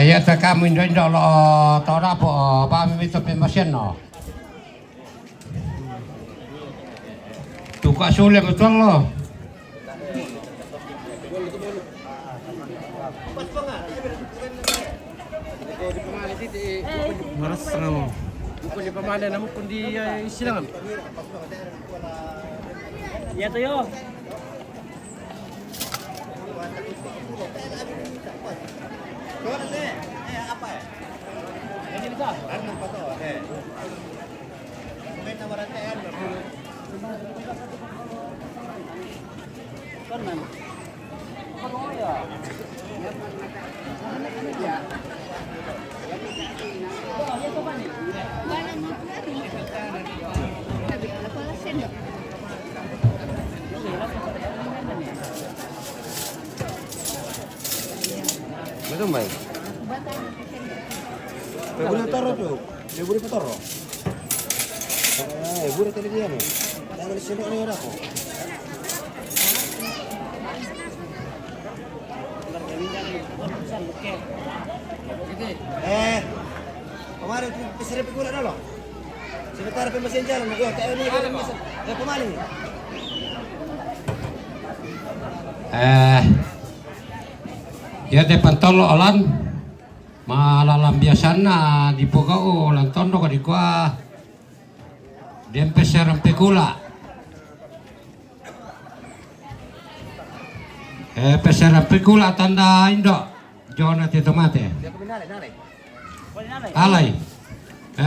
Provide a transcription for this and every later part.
Ya ta kami ndo lo to rapo pa mi to pemasien no. Tuka sulit betul lo. Maras sangat. Bukan di pemain namun pun di silangan. Ya tuh yo. Apa ya? Ini bisa. Karena apa tuh? Main tawaran TN. Kanan. Apa ya? Betul baik. Boleh taruh tuh. Dia boleh taruh. Boleh tadi dia nih. Jangan sini orang aku. Kemarin pesere pikulan dulu. Sebentar pemasin jalan, gua kayak ini kan mesin. Pemaling. Ya depan tolo olan malalam biasana di pokau olan tondo ka di kwa dempe serem pekula peserem pekula tanda indo jona ti tomate alai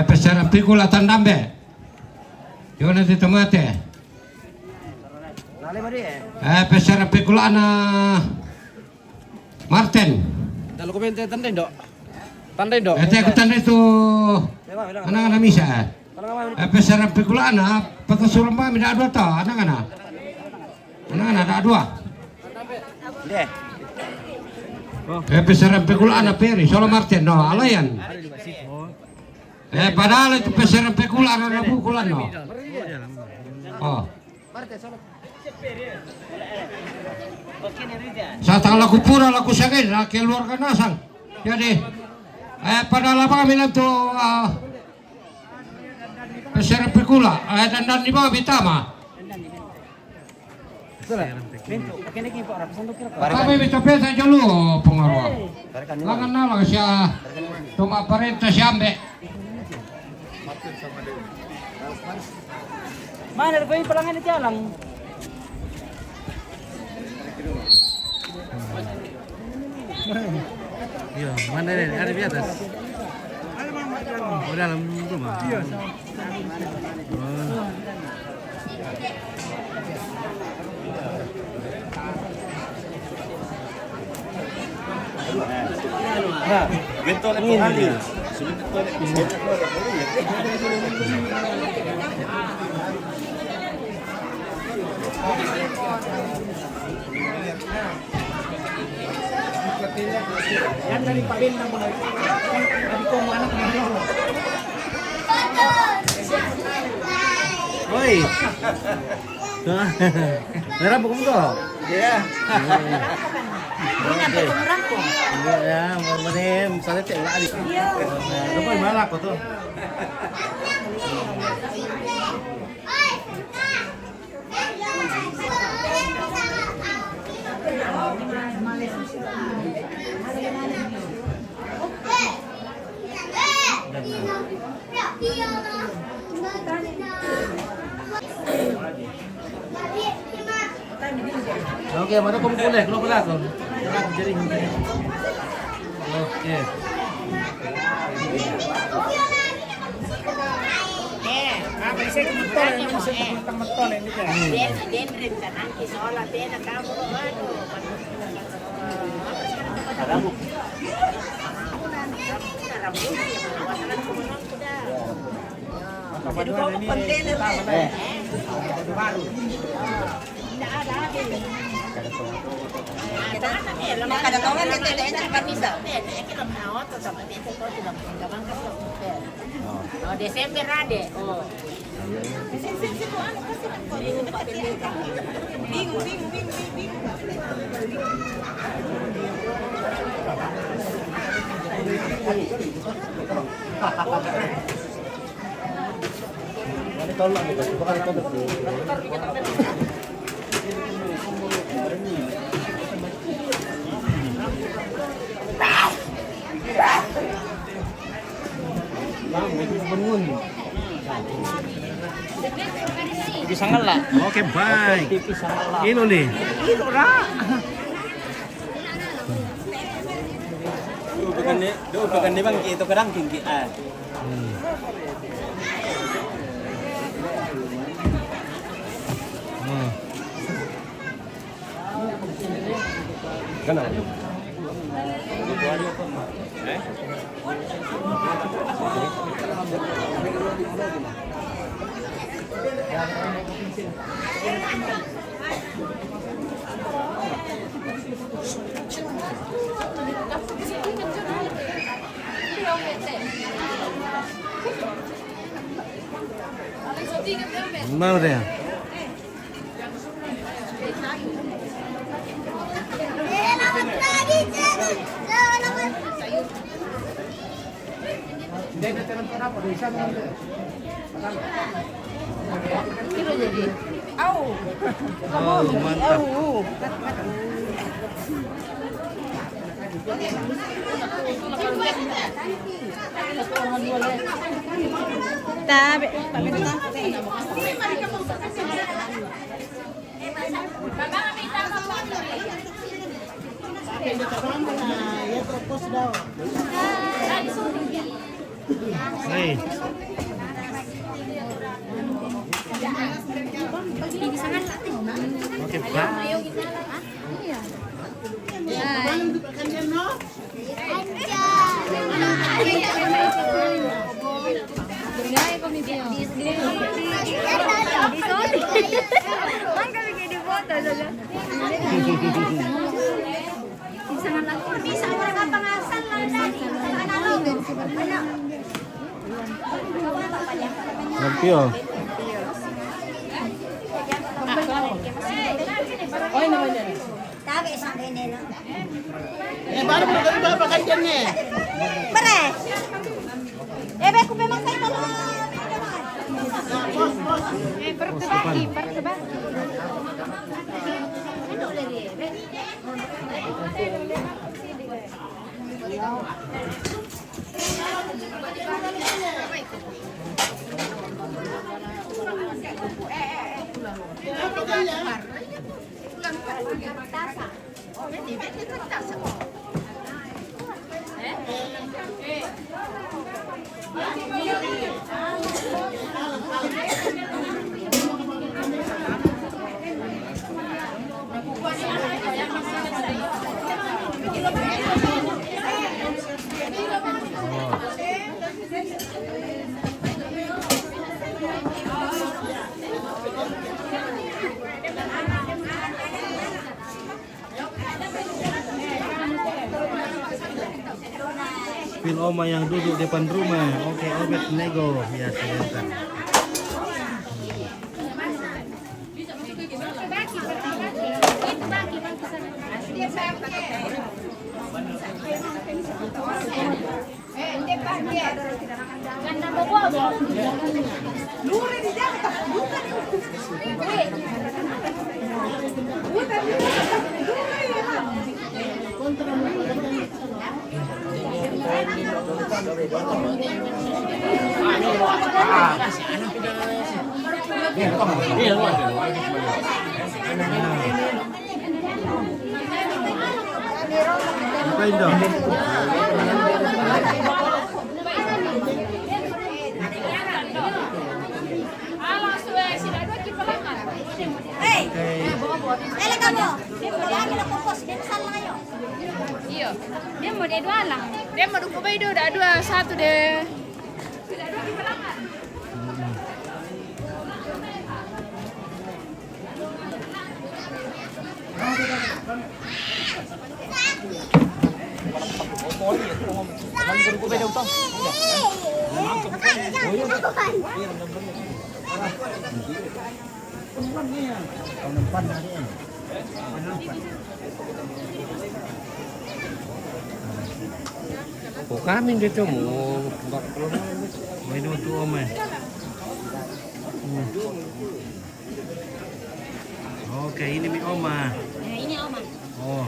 peserem pekula tanda be jona ti tomate peserem pekula na Martin. Kalau komentar tandai dok. Tandai dok. Aku tandai tu anak-anak misa. Pesaran pekulaan pakai suramba minta dua ta anak-anak. Anak-anak ada dua. Pesaran pekulaan peri solo Martin no alayan. Padahal itu pesaran pekulaan anak pukulan no. Oh. Sa laku pura laku sakit keluarkan nasang. Jadi pada lapang kami lang to peserang pekula dan di bawah bitama. Kami minta pesa jalo pengaruh. Langan nalang siya tuma parenta siya ambe. Mana ko yung palangan ni Tialang? Iya, mana ini? Ada di atas. Oh, dalam rumah. Iya. Nah, gitu ini. Yan dari Pabin na muna. Sabi ko mo anak mo. Hoy. Merah bukan to? Iya. Ini apa merah ko? Ya, mau menem, salah cek lah adik. Iya. Lu mau malah ko to. Oke, mana kamu boleh kalau belakang. Jangan jadi. Oke. Apa sih motor yang bisa motor ini kan? Dia rencana isola dia kamu aduh. Rabu. Itu kok kontainer baru. Tidak ada. Nakadatongan dito dito permisa. Oh, Desember ada. Oh. Pisang lah. Oke, baik. Ilo nih. Bukan bang itu kadang tinggi Kan Mana dia? Oh, mantap. Hey. Oke, Pak. Nampio. Baru berapa kanjannya? Beres. Beku memang saya kalau perkebaki. Pil Oma yang duduk depan rumah. Oke, Obet nego. Ya, silakan. Ngapain dong? Iya, dia mau dia dua lang. Dia mau dua itu udah dua satu deh. Oh, kami dito mo. May duto om eh. Okay, ini mi oma. Ini Oma. Oh.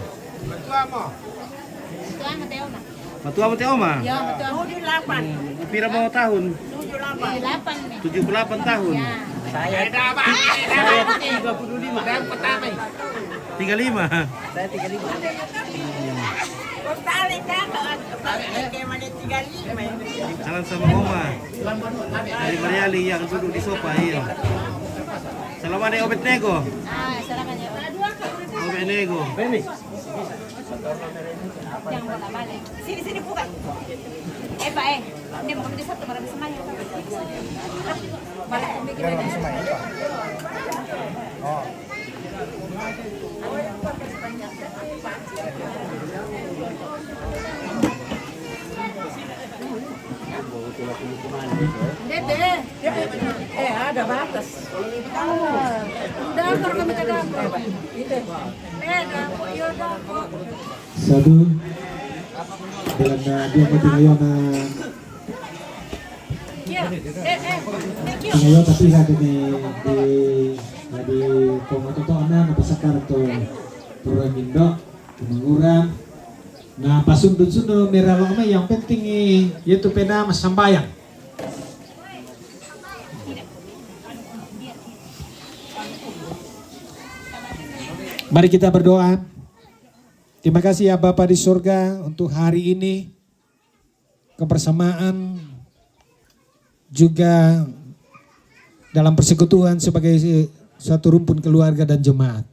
Tuan mo tayo na. Matua mo te oma? Ya, betul. 78. Pira mo tahun? 78 nih. 78 tahun. Ya. Saya 35. Yang pertama. 35. Saya 35. Tarik dah kayak mana 35. Jalan sama oma. Dari Mariali yang duduk di sofa iya. Selamat ada obet nego. Ah, salamat ya. Obet nego. Yang bola balik. Sini buka. Pak Ini mau kami satu marami sama ya. Balik kami gimana? Oh. Dede. Ada batas. Udah kalau kami kagak. Satu dalam dia mati ngayon na ngayon tapi hadi di kung matutuan na napasakar to turang indo mengurang na pasundun-sundun meralo may yang penting yaitu pena masambayang. Mari kita berdoa. Terima kasih ya Bapa di surga untuk hari ini, kebersamaan juga dalam persekutuan sebagai suatu rumpun keluarga dan jemaat.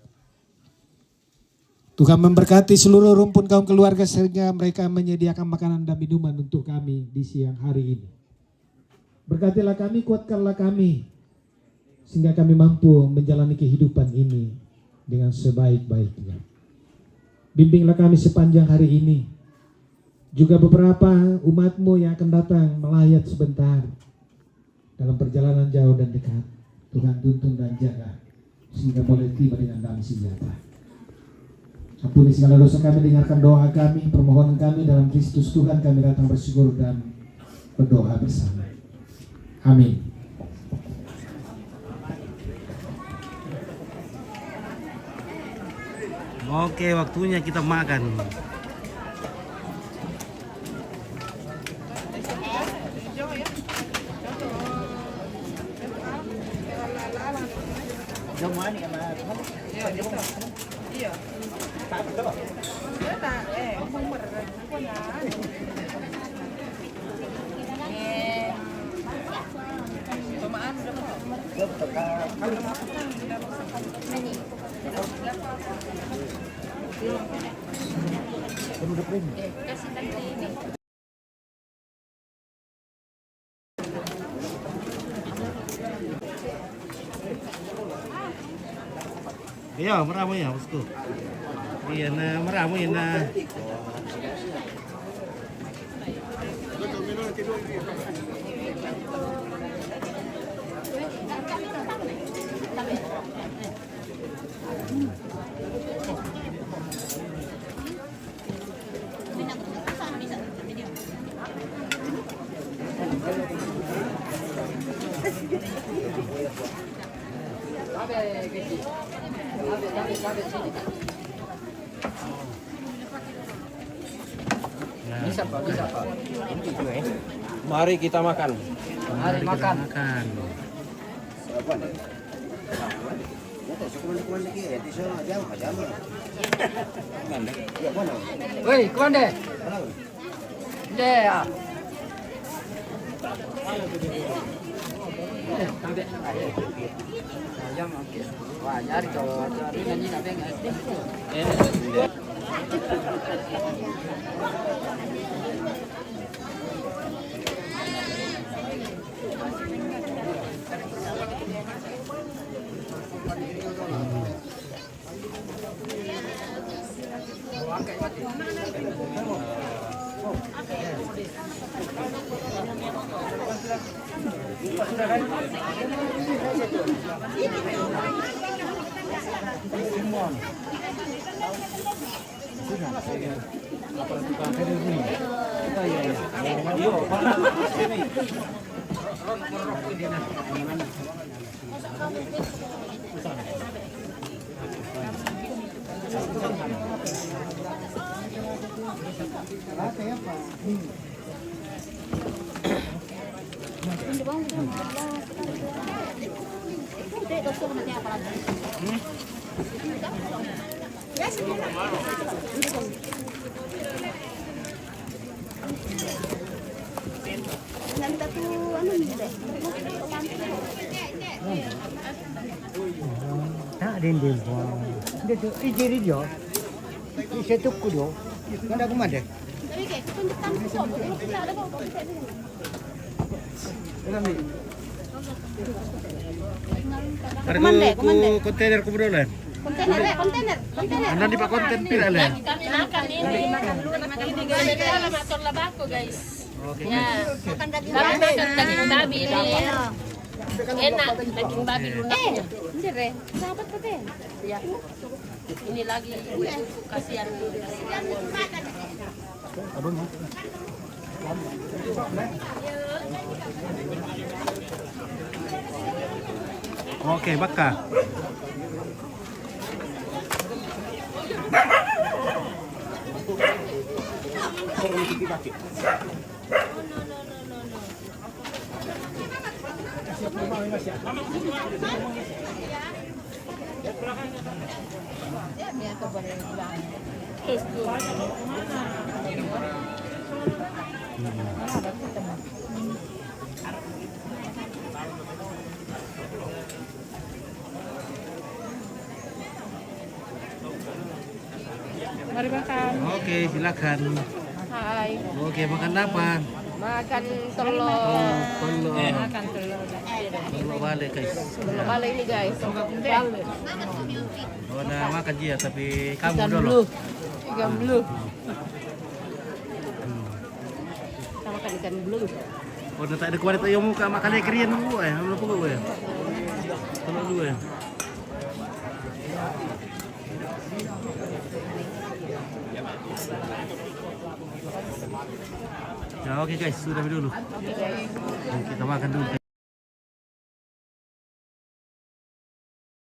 Tuhan memberkati seluruh rumpun kaum keluarga sehingga mereka menyediakan makanan dan minuman untuk kami di siang hari ini. Berkatilah kami, kuatkanlah kami sehingga kami mampu menjalani kehidupan ini dengan sebaik-baiknya. Bimbinglah kami sepanjang hari ini. Juga beberapa umat-Mu yang akan datang melayat sebentar dalam perjalanan jauh dan dekat. Tuhan tuntun dan jaga sehingga boleh tiba dengan damai sejahtera. Ampuni segala dosa kami, dengarkan doa kami, permohonan kami dalam Kristus Tuhan kami datang bersyukur dan berdoa bersama. Amin. Oke, waktunya kita makan. Iya, meramu ya bosku. Iya, nah meramu ya nah. Mari kita makan. Mari makan. Woi, kemana? Deh. Wah, nyari cowok nyanyi tapi enggak. Tak ada dia. Dia tu ijiri dia. Saya tukku dia. Mana aku mana? Komande. kontainer kebetulan. Kontainer. Anda di pak konten pila lah. Kami makan ini guys. Dalam motor labako guys. Ya. Kami makan daging babi ini. Enak daging babi lunaknya. Dire, sahabat ko din. Ya. Ini lagi kasihan. Oke, baka. Mari makan. Oke, silakan. Hai. Oke, makan apa? Makan telur. Telur. Makan telur. Telur balik, guys. Telur balik ini guys. Balik. Oh, udah makan dia, tapi kamu dulu. Ikan blue. Kita makan ikan blue. Oh, udah tak ada kualitas yang muka makan ikan kerian dulu ya. Belum pukul ya. Telur dulu ya. Ya, oke guys, sudah dulu. Kita makan dulu guys.